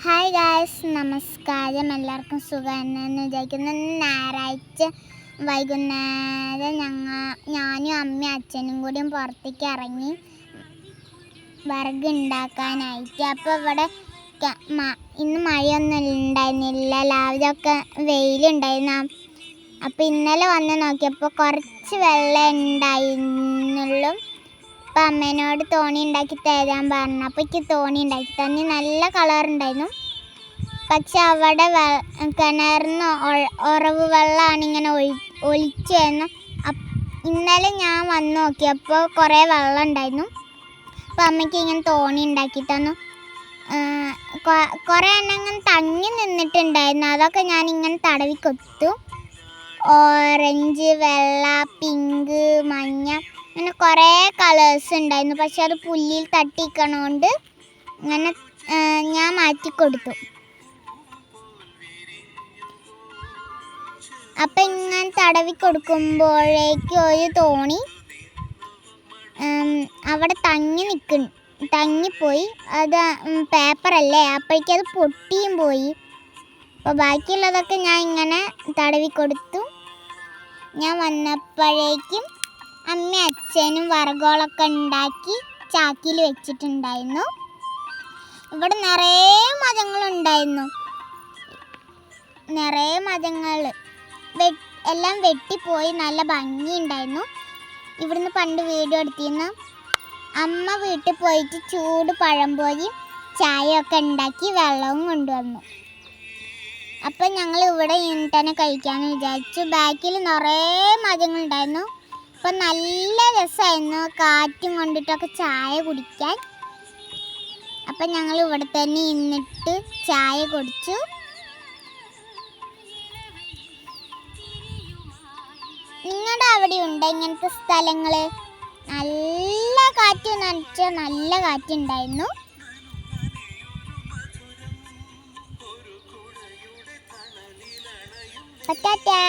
Hi guys, നമസ്കാരം. എല്ലാവർക്കും സുഖമെന്ന് വിചാരിക്കുന്നു. ഞായറാഴ്ച വൈകുന്നേരം ഞാനും അമ്മയും അച്ഛനും കൂടിയും പുറത്തേക്ക് ഇറങ്ങി വിറക് ഉണ്ടാക്കാനായിട്ട്. അപ്പോൾ ഇവിടെ ഇന്ന് മഴയൊന്നും ഉണ്ടായിരുന്നില്ല, രാവിലെ ഒക്കെ വെയിലുണ്ടായിരുന്നു. അപ്പോൾ ഇന്നലെ വന്ന് നോക്കിയപ്പോൾ കുറച്ച് വെള്ളം ഉണ്ടായിരുന്നുള്ളൂ. അപ്പം അമ്മേനോട് തോണി ഉണ്ടാക്കി തരാൻ പറഞ്ഞു. അപ്പോൾ എനിക്ക് തോണി ഉണ്ടാക്കി തന്നെ. നല്ല കളറുണ്ടായിരുന്നു. പക്ഷെ അവിടെ കിണറിന്ന് ഉറവ് വെള്ളമാണ് ഇങ്ങനെ ഒലിച്ചു വരുന്നു. ഇന്നലെ ഞാൻ വന്ന് നോക്കിയപ്പോൾ കുറേ വെള്ളം ഉണ്ടായിരുന്നു. അപ്പോൾ അമ്മയ്ക്ക് ഇങ്ങനെ തോണി ഉണ്ടാക്കി തന്നു. കുറേ എണ്ണം ഇങ്ങനെ തങ്ങി നിന്നിട്ടുണ്ടായിരുന്നു. അതൊക്കെ ഞാനിങ്ങനെ തടവി കൊടുത്തു. ഓറഞ്ച്, വെള്ള, പിങ്ക്, മഞ്ഞ, അങ്ങനെ കുറേ കളേഴ്സ് ഉണ്ടായിരുന്നു. പക്ഷെ അത് പുല്ലിൽ തട്ടിക്കണോണ്ട് ഇങ്ങനെ ഞാൻ മാറ്റിക്കൊടുത്തു. അപ്പം ഇങ്ങനെ തടവി കൊടുക്കുമ്പോഴേക്കും ഒരു തോണി അവിടെ തങ്ങിപ്പോയി. അത് പേപ്പറല്ലേ, അപ്പോഴേക്കും അത് പൊട്ടിയും പോയി. അപ്പോൾ ബാക്കിയുള്ളതൊക്കെ ഞാൻ ഇങ്ങനെ തടവി കൊടുത്തു. ഞാൻ വന്നപ്പോഴേക്കും അമ്മ അച്ഛനും വറകുകളൊക്കെ ഉണ്ടാക്കി ചാക്കിൽ വെച്ചിട്ടുണ്ടായിരുന്നു. ഇവിടെ നിറയെ മരങ്ങളുണ്ടായിരുന്നു. നിറയെ മരങ്ങൾ എല്ലാം വെട്ടിപ്പോയി. നല്ല ഭംഗിയുണ്ടായിരുന്നു. ഇവിടുന്ന് പണ്ട് വീഡിയോ എടുത്തിരുന്നു. അമ്മ വീട്ടിൽ പോയിട്ട് ചൂട് പഴംപൊരി ചായയൊക്കെ ഉണ്ടാക്കി വെള്ളവും കൊണ്ടുവന്നു. അപ്പം ഞങ്ങൾ ഇവിടെ തന്നെ കഴിക്കാമെന്ന് വിചാരിച്ചു. ബാക്കിൽ നിറയെ മരങ്ങളുണ്ടായിരുന്നു. അപ്പം നല്ല രസമായിരുന്നു കാറ്റും കൊണ്ടിട്ടൊക്കെ ചായ കുടിക്കാൻ. അപ്പം ഞങ്ങൾ ഇവിടെ തന്നെ ഇരുന്നിട്ട് ചായ കുടിച്ചു. നിങ്ങളുടെ അവിടെ ഉണ്ടോ ഇങ്ങനത്തെ സ്ഥലങ്ങൾ? നല്ല കാറ്റ് നനച്ചാൽ നല്ല കാറ്റുണ്ടായിരുന്നു. ടാറ്റാ.